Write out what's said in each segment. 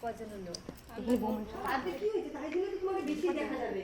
কজন লোক তাতে কি হয়েছে? তাই জন্য তো তোমাকে বেশি দেখা যাবে।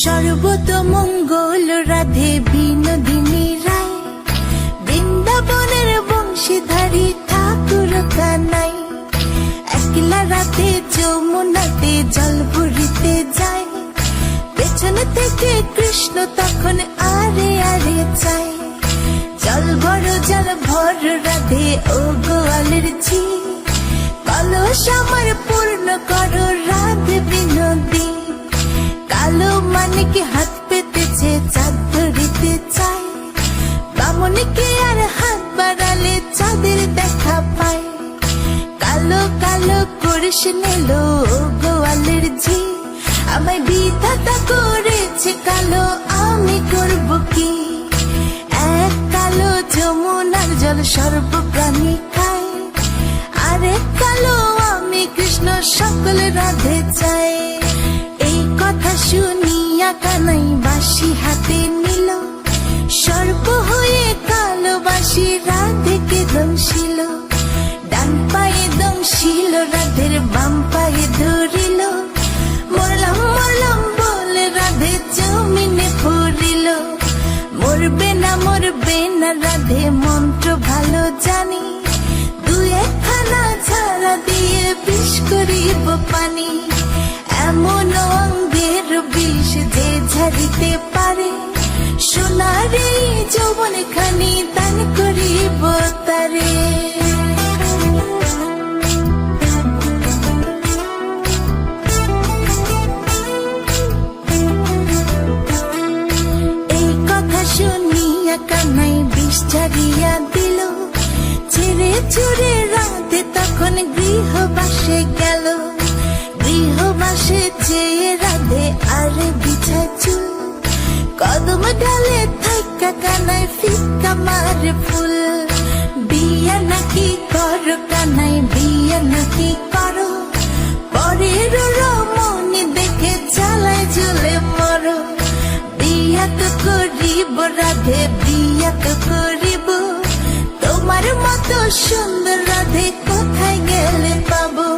সর্বতমঙ্গল রাধে বিনোদিনী রায়, বৃন্দাবনের বংশীধারী ঠাকুর কানাই, একলা রাতে যমুনাতে জল ভরিতে যায়, পেছনে থেকে কৃষ্ণ তখন আরে আরে চায়, জল ভর রাধে ও গোয়ালের ঝি, কলস আমার পূর্ণ করো রাধে বিনোদী, কালো মানিকে হাত পেতেছে চাঁদ ধরিতে চায়, বামনিকে আর হাত বাড়ালে চাঁদের দেখা পায়, কালো কালো করিস নিল গোয়ালের ঝি, আমায় বিধাতা করেছে কালো আমি করব কি, এক কালো যমুনার জল সর্ব প্রাণী খায়, আরেক কালো আমি কৃষ্ণ সকল রাধে চাই। এই কথা শুনিয়া কানাই বাঁশি হাতে নিল, সর্প হয়ে কালো বাঁশি রাধেকে দংশিল, ডান পায়ে দংশিল রাধের বাম পায়ে ধরিল, মরলাম মরলাম বলে রাধে জমিনে পড়িল, মরবে না রাধে মন্ত্র ভালো জানি, দু একখানা ছাড়া দিয়ে বিষ করিব পানি, এমন অঙ্গের বিষ যে ঝাড়িতে পারে, সোনার এই যৌবন খানি দান করিব তারে। এই কথা শুনিয়া কানাই বিষ ঝাড়িয়া দিল, ছেড়ে ছুড়ে রাতে তখন গৃহবাসে গেল। গৃহবাসে চেয়ে রাধে আর বিছায় চুল, কদম ডালে থাকা কানাই ফিকা মারে ফুল। বিয়া নাকি করো কানাই, বিয়া নাকি করো, পরের রমণী দেখে চালায় জ্বলে মরো। বিয়া তো করিব রাধে, বিয়া তো করিব, তোমার মতো সুন্দর রাধে কোথায় গেলে পাবো।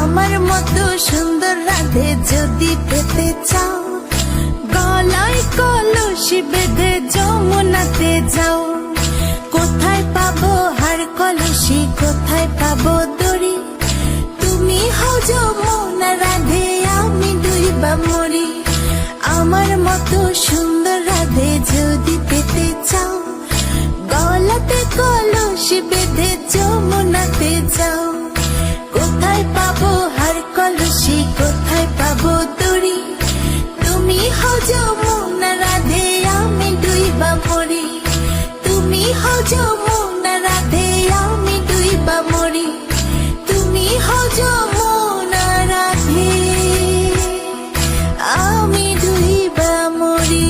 আমার মতো সুন্দর রাধে যদি পেতে চাও, গলায় কলসি বেঁধে যমুনাতে যাও। কোথায় পাবো হার কলসি, কোথায় পাবো দড়ি, তুমি হও যমুনা রাধে, আমি ডুইবা মরি। আমার মতো সুন্দর রাধে যদি পেতে চাও, গলাতে কলসি বেঁধে যমুনাতে যাও। কোথায় পাবো হার কলসি, কোথায় পাবো দড়ি, তুমি হও যমুনা রাধে, আমি ডুইবা মরি। তুমি হও যমুনা রাধে, আমি ডুইবা মরি। তুমি হও যমুনা রাধে, আমি ডুইবা মরি।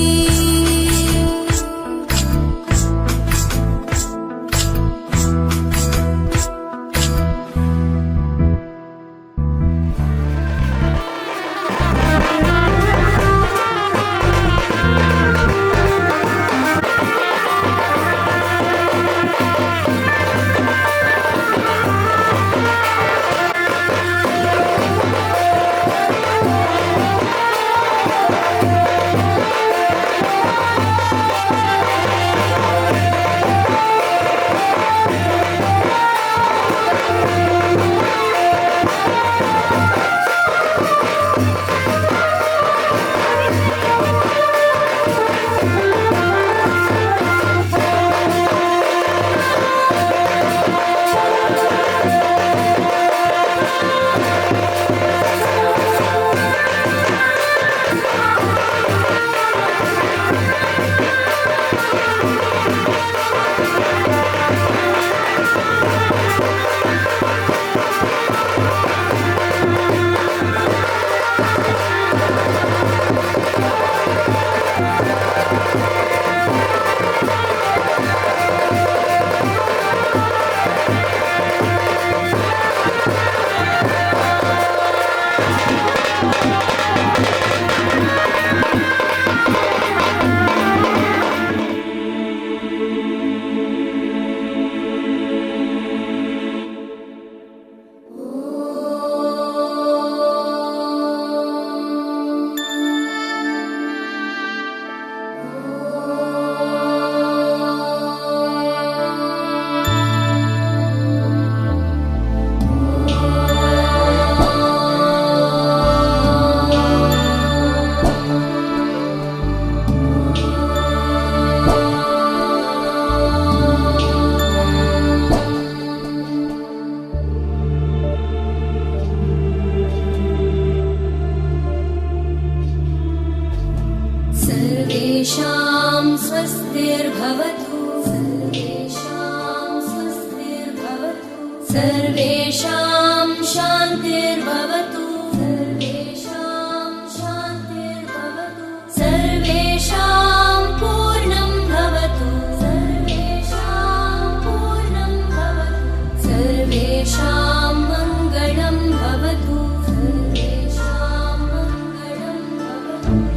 सर्वेषां स्वस्तिर्भवतु, सर्वेषां स्वस्तिर्भवतु, सर्वेषां शान्तिर्भवतु, सर्वेषां शान्तिर्भवतु, सर्वेषां पूर्णं भवतु, सर्वेषां पूर्णं भवतु, सर्वेषां मङ्गलं भवतु, सर्वेषां मङ्गलं भवतु।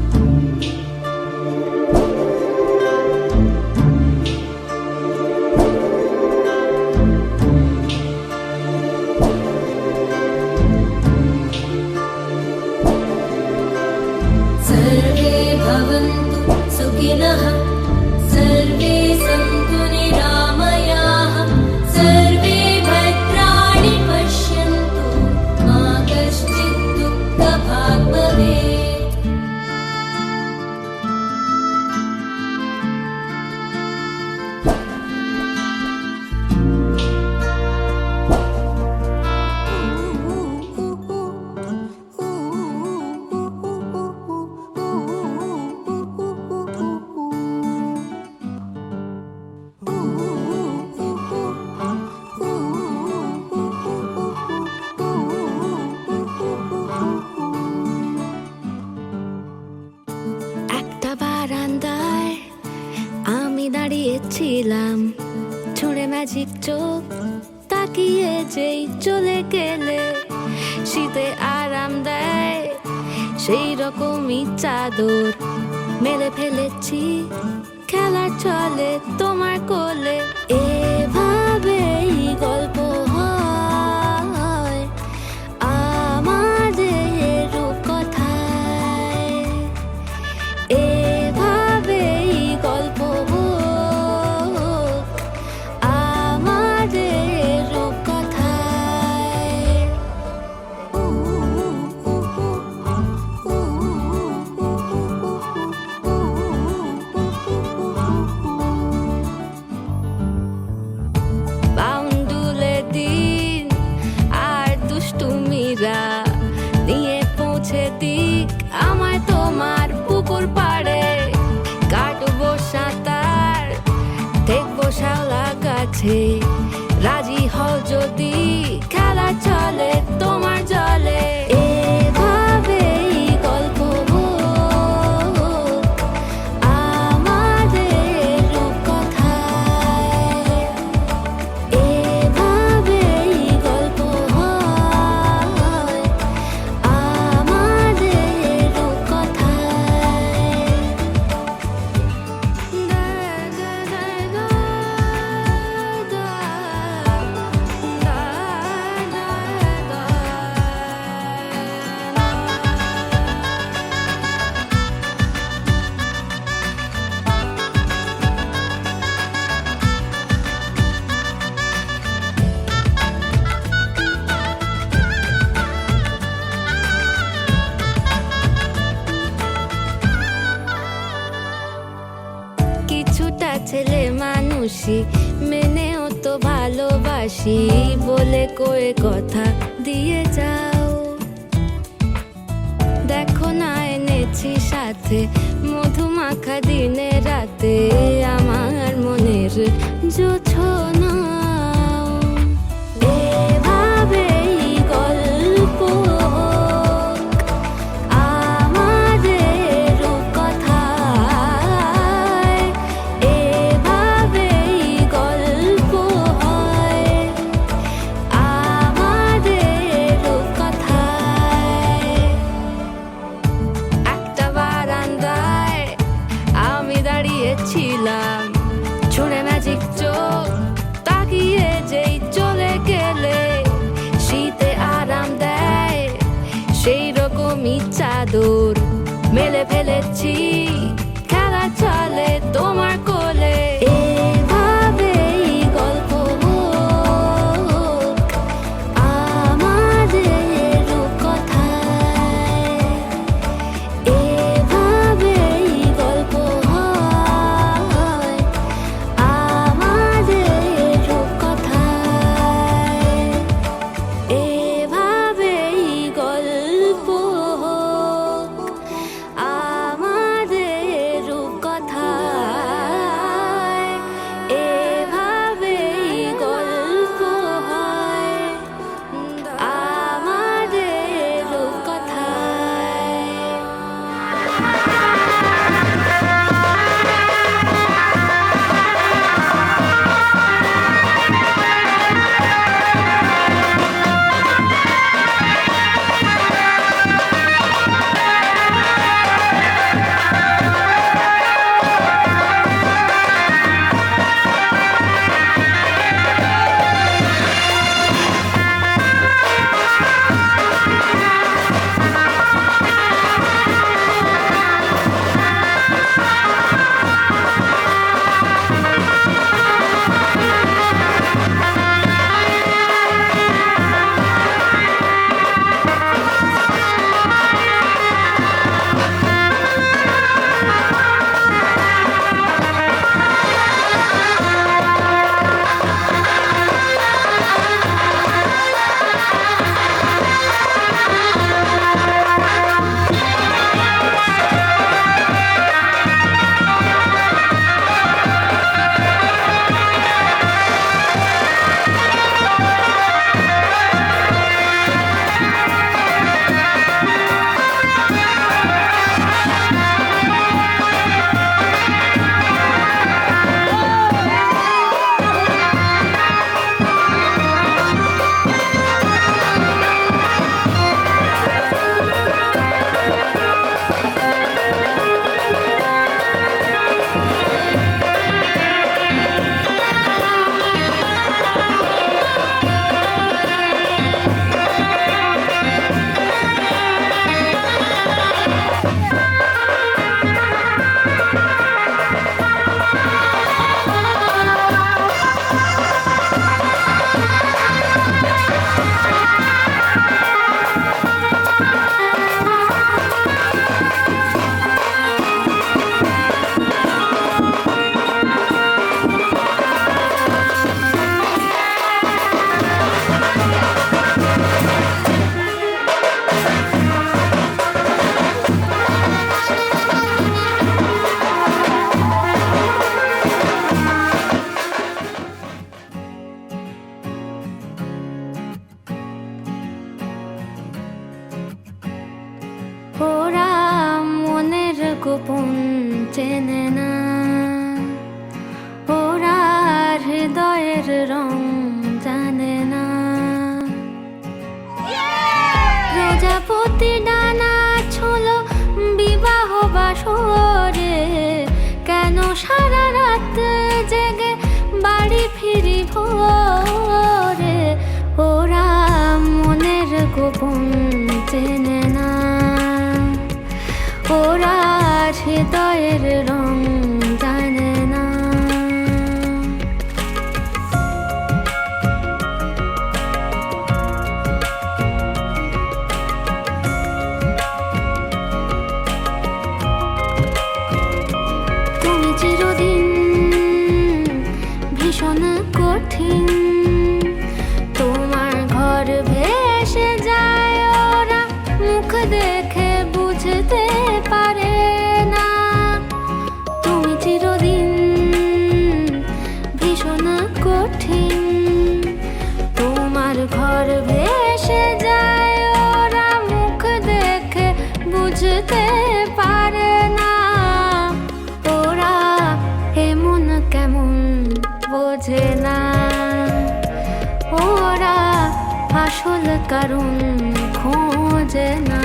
सर्वे भवन्तु सुखिनः, सर्वे सन्तु निरामयाः, सर्वे भद्राणि पश्यन्तु, मा कश्चित् दुःखभाग् দাঁড়িয়েছিলাম, ছুঁড়ে ম্যাজিক চোখ তাকিয়ে যেই চলে গেলে, শীতে আরাম দেয় সেই রকমই চাদর মেলে ফেলেছি, খেলার চলে তোমার কোলে। এভাবেই গল্প হয় আমাদের রূপকথায়, এভাবেই গল্প হোক আমাদের রূপকথায়। বাউন্ডুলে দিন আর দুষ্টুমিরা নিয়ে পৌঁছে দিক আমায় তোমার পুকুর পাড়ে, কাটবো সাঁতার দেখবো শাওলা গাছে, রাজি হও যদি খেলা চলে তোমার জলে। এভাবেই গল্প হোক আমাদের রূপকথায়, এভাবেই গল্প হয় আমাদের রূপকথায়। কিছুটা ছেলে মানুষই মেনেও তো ভালোবাসি, বলে কয়ে কথা দিয়ে যাও। দেখো না এনেছি সাথে মধুমাখা দিনে রাতে, আমার মনের জোছনা। এভাবেই গল্প হোক আমাদের রূপকথায়, এভাবেই গল্প হয় আমাদের রূপকথায়। একটা বারান্দায় আমি দাঁড়িয়েছিলাম, ছুঁড়ে ম্যাজিক চোখ তাকিয়ে যেই চলে গেলে, শীতে আরাম দেয় সেই রকমই চাদর মেলে ফেলেছি, খেলা চলে তোমার কোলে। এভাবেই গল্প হোক আমাদের রূপকথায়, এভাবেই গল্প হয় আমাদের রূপকথায়, এভাবেই গল্প হোক আমাদের চেনে না, ওরা হৃদয়ের রং জানে না। প্রজাপতি ডানা ছোলো বিবাহ বাসরে, কেন সারা রাত জেগে বাড়ি ফিরি ভোরে, ওরা মনের গোপন চেনে না, ওরা হৃদয়ের রং জানে না। তুমি চিরদিন ভীষণ কঠিন, তোমার ঘর ভেসে যায়, ওরা মুখ দেখে বুঝতে পারে না। তুমি চিরদিন ভীষণ কঠিন, তোমার ঘর ভেসে যায়, ওরা মুখ দেখে বুঝতে পারে না। ওরা এমন কেমন বোঝে না, ওরা আসল কারণ খোঁজে না।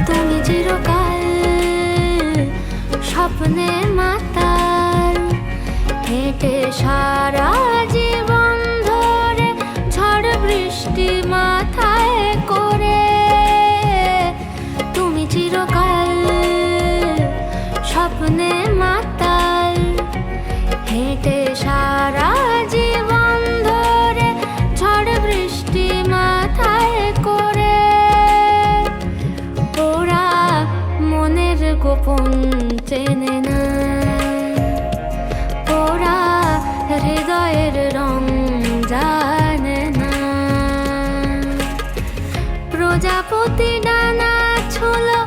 তুমি চিরকাল স্বপ্নে মাতাল, হেঁটে সারা জীবন ধরে ঝড় বৃষ্টি মাথায় করে। তুমি চিরকাল স্বপ্নে মাতাল, হেঁটে সারা জীবন ধরে ঝড় বৃষ্টি মাথায় করে, ওরা মনের গোপন চেনে না, ওরা হৃদয়ের রং জানে না। প্রজাপতি ডানা ছোলো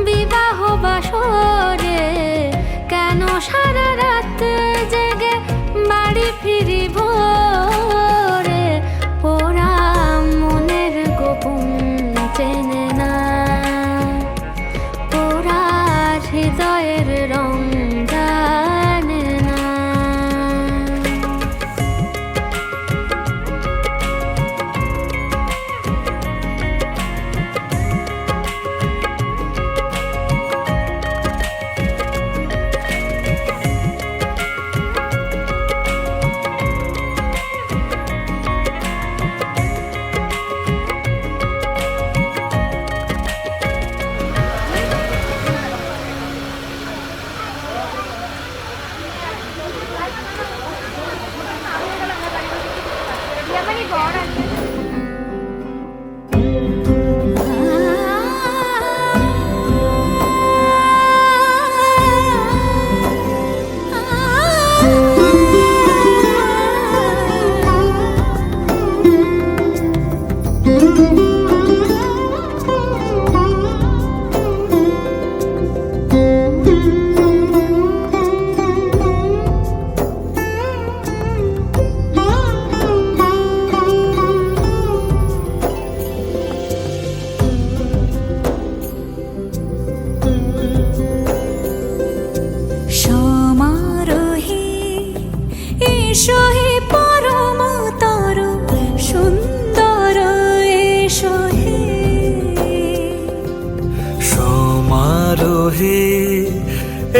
বিবাহ বাসরে, কেন সারা রাত জেগে বাড়ি ফিরি ভোরে, ওরা মনের গোপন চেনে না, ওরা হৃদয়ের রং জানে না।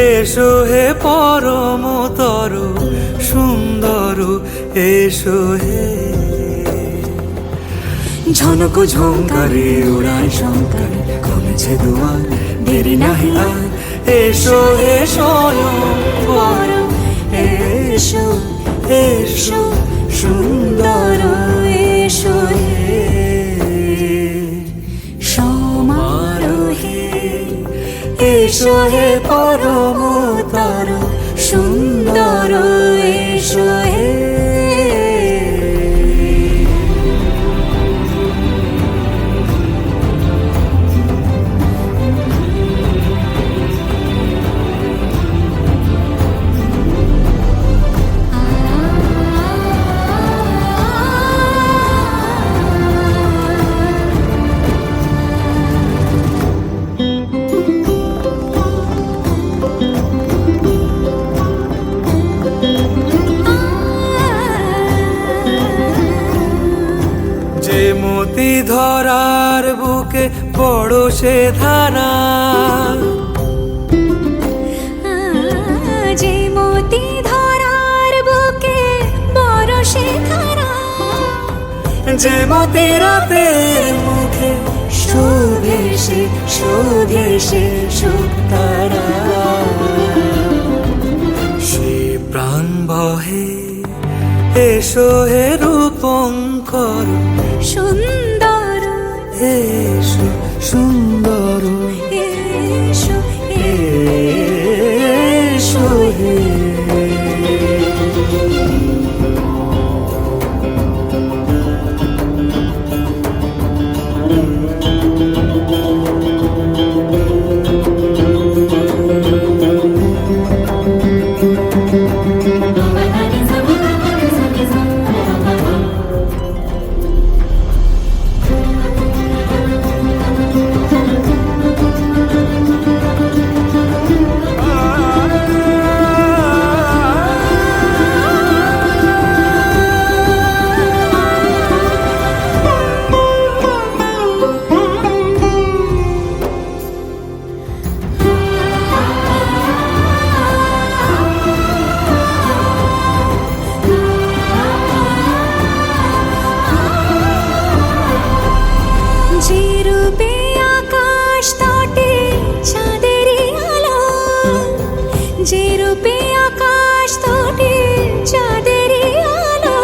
এসো হে পরমতর সুন্দর এসো হে। ঝনক ঝঙ্কারে উড়ায় শঙ্কর খুলেছে দুয়ার দেরি নাহি আর। এসো হে স্বয়ং পরম এসো এসো সুন্দর এসো হে। সমারোহে এসো হে পরমতর সুন্দর এসো হে। বুকে বড় সে ধারা, যে মতি ধরার বুকে বড় সে ধারা, যে মতি রাতের মুখে শোভে সে শুকতারা। সে প্রাণ বহে এসো হে রূপঙ্কর, সুন্দর এসো সুন্দর, এসো এসো হে। যে রূপে আকাশ তটে চাঁদেরই আলো, যে রূপে আকাশ তটে চাঁদেরই আলো,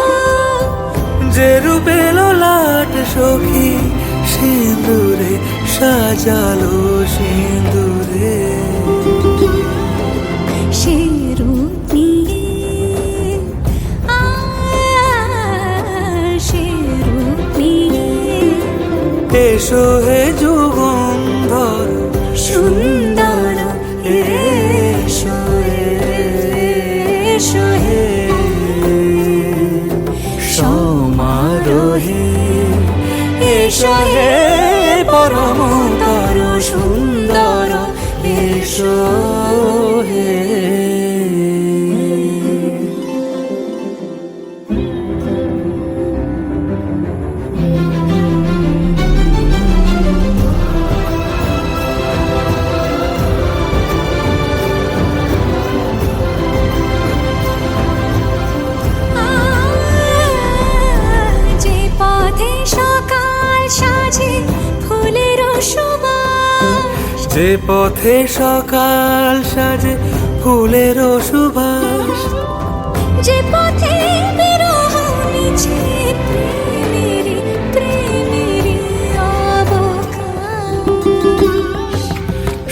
যে রূপে ললাট সখী সিঁদুরে সাজালো সিঁদুরে। সে রূপ নিয়ে সে রূপ নিয়ে এসো হে যুগন্ধর সুন্দর, এসো এসো হে সমারোহে, এসো হে পরমতর সুন্দর, এসো হে। যে পথে সকাল সাজে ফুলের সুবাস, যে পথে সকাল সাজে ফুলের সুবাস, যে পথে বিরহ মিছে প্রেমেরই প্রেমেরই অবকাশ,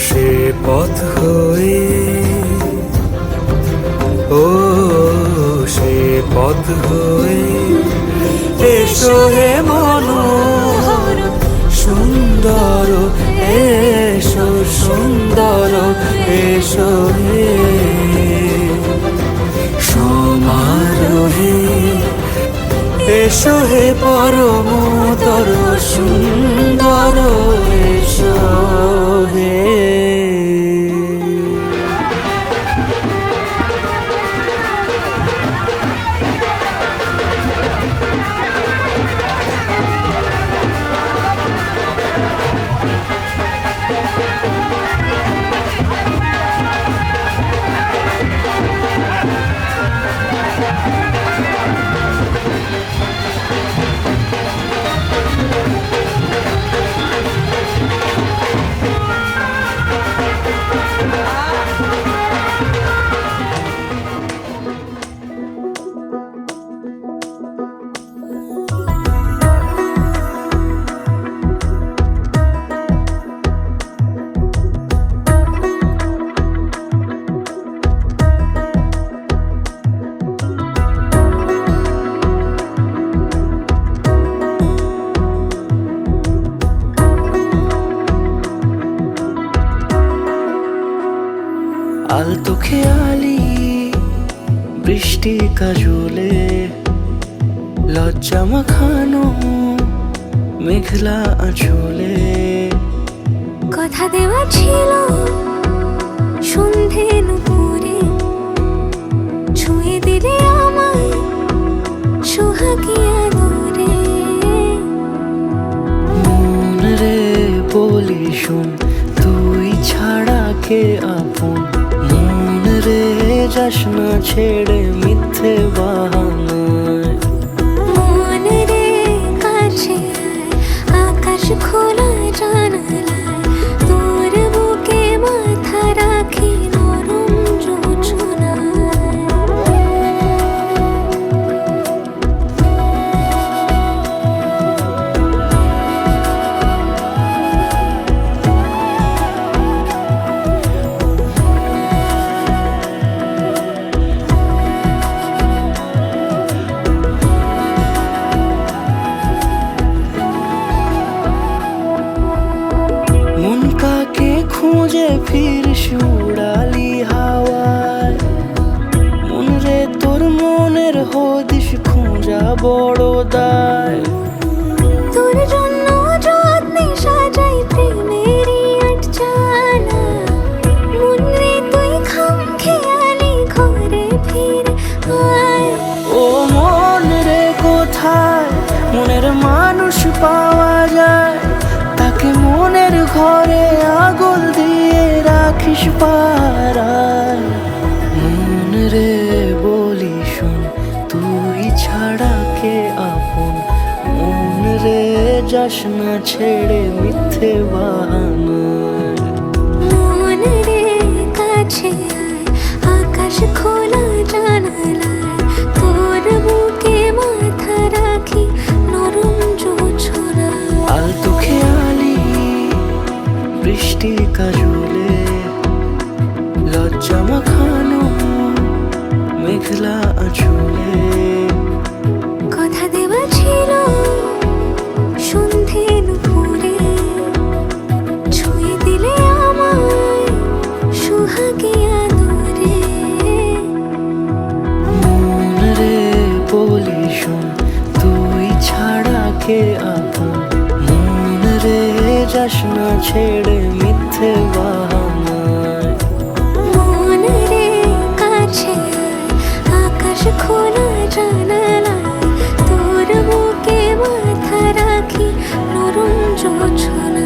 সে পথ হয়ে ও সে পথ হয়ে এসো হে মনোহর সুন্দর, এসো সুন্দর, এসো হে সমারোহে, এসো হে পরমতর সুন্দর, এসো হে। আলতো খেয়ালি বৃষ্টি কাজলে লজ্জা মাখানো মেঘলা আঁচলে, কথা দেওয়া ছিল সন্ধে নুপুরে, ছুঁয়ে দিলে আমায় সোহাগী আদরে। মন রে শোন, তুই ছাড়া কে আপন? মন রে যাস না ছেড়ে মিথ্যে বাহানায়। মন রে কাছে আয়, আকাশ খোলা জানালায়, তোর বুকে মাথা রাখি নরম জোছনায়। মন কাকে খুঁজে ফিরিস উড়ালি হাওয়ায়। মন রে তোর মনের হদিস খোঁজা বড় দায়। তোর জন্য যত্নে সাজাই প্রেমেরই আটচালা, মন রে তুই খামখেয়ালি ঘরে ফিরে আয়। ও মন রে কোথায় মনের মানুষ পাওয়া যায়? তাকে মনের ঘরে আগুন দিয়ে রাখিস পাড়ায়। মন রে বলি শোন, তুই ছাড়া কে আপন? মন রে যাস না ছেড়ে মিথ্যে বাহানায়। মন রে কাছে আয়, আকাশ খোলা জানালায়, তোর বুকে মাথা রাখি নরম জোছনায়। আলতো খেয়ালি বৃষ্টি কাজলে, লজ্জা মাখানো মেঘলা আঁচলে। কথা দেওয়া ছিল সন্ধে দুপুরে, ছুঁয়ে দিলে আমায় সুহাগে আদরে। মন রে বলি শোন, তুই ছাড়া কে আপন? মন রে যাস না ছেড়ে মিথ্যে বাহানায়। মন রে কাছে আয়, আকাশ খোলা জানালায়, তোর বুকে মাথা রাখি নরম জোছনায়।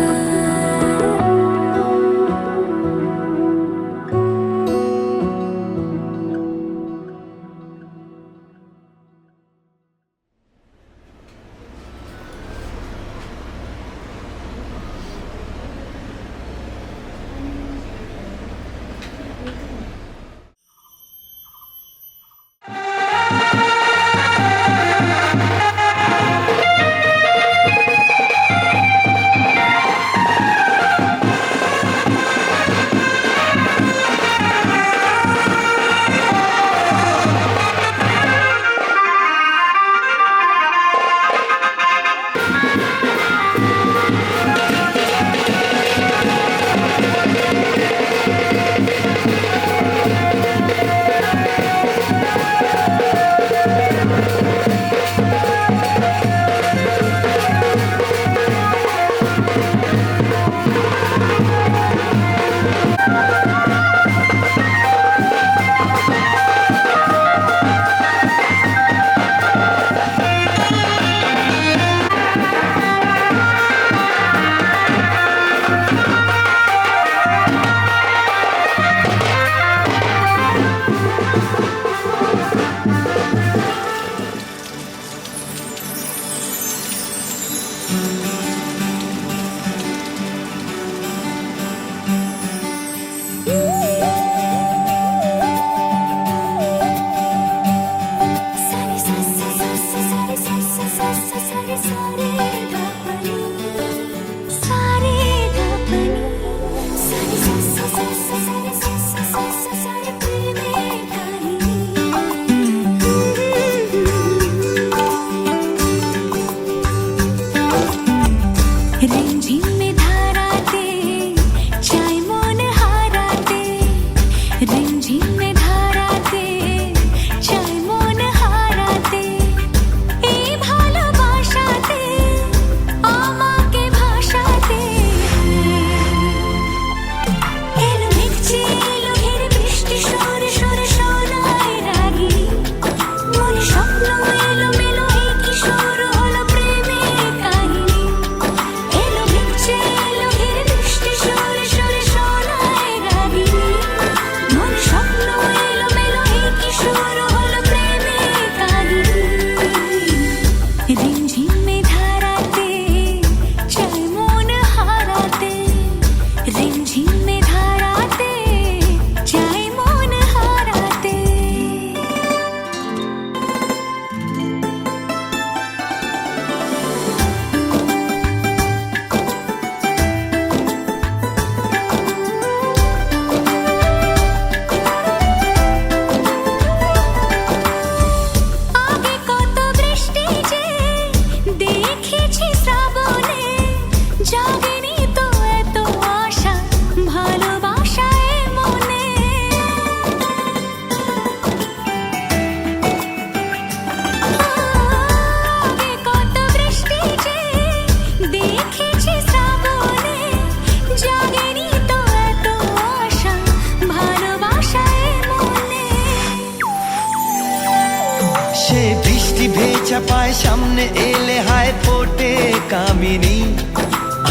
ভেজা পায় সামনে এলে হায় ফোটে কামিনী।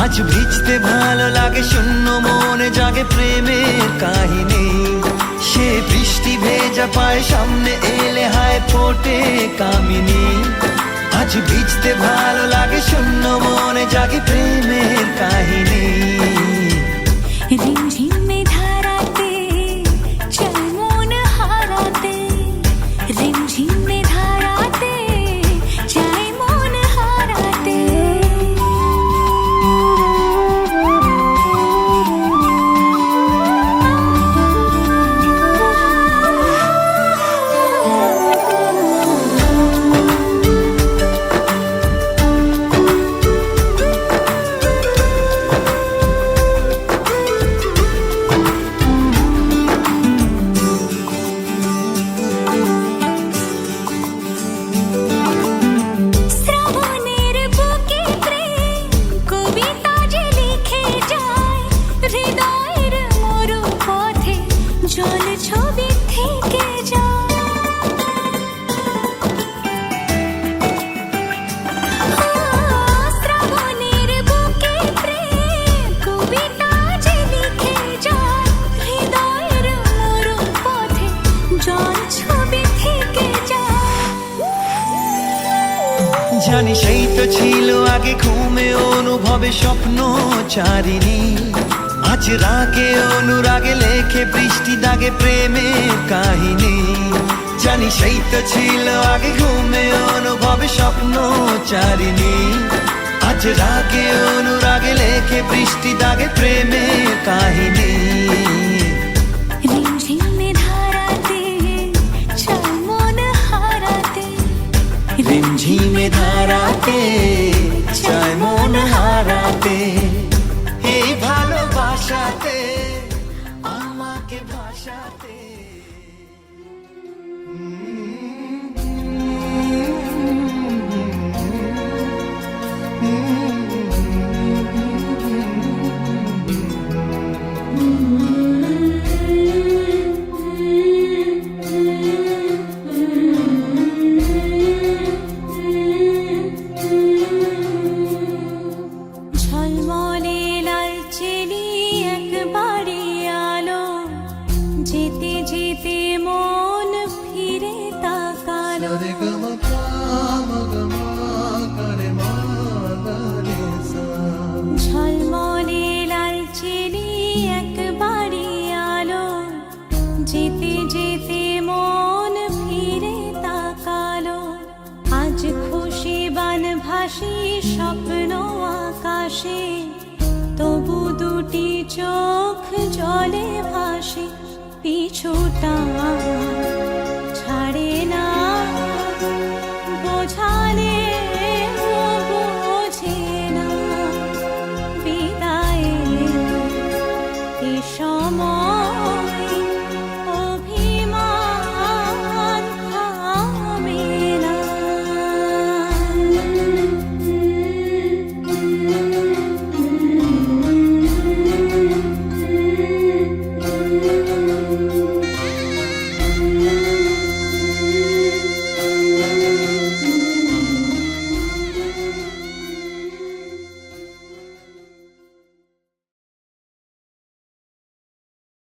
আজ ভিজতে ভালো লাগে শূন্য মনে জাগে প্রেমের কাহিনী। সে বৃষ্টি ভেজা পায় সামনে এলে হায় ফোটে কামিনী। আজ ভিজতে ভালো লাগে শূন্য মনে জাগে প্রেমের কাহিনী। রিমঝিমে ধারাতে চাই মন হারাতে, রিমঝিমে ধারাতে চাই মন হারাতে। শ্রাবণের বুকে প্রেম কবিতা যে লিখে যায়, হৃদয়ের মরু পথে জল ছবি থেকে যায়। শ্রাবণের বুকে প্রেম কবিতা যে লিখে যায়, হৃদয়ের মরু পথে জল ছবি থেকে যায়। জানি সেই তো ছিল আগে ঘুমে অনুভবে স্বপ্ন চারিণী। আজ রাগে অনুরাগে লেখে বৃষ্টি দাগে প্রেমের কাহিনী। জানি সেই তো ছিল আগে ঘুমে অনুভবে স্বপ্ন চারিণী। আজ রাগে অনুরাগে লেখে বৃষ্টি দাগে প্রেমের কাহিনী। রিমঝিমে ধারাতে চাই মন হারাতে, রিমঝিমে ধারাতে চায় মন হারাতে। এই ভালোবাসাতে আমাকে ভাসাতে। ঝলমলে লালচেলি একবারে আলো, যেতে যেতে মন ফিরে তাকালো। ঝলমলে লালচেলি একবারে আলো, যেতে যেতে মন ফিরে তাকালো। আজ খুশি বান ভাসি স্বপ্ন আকাশে, তবু দুটি চোখ জলে ভাসে পিছুটা।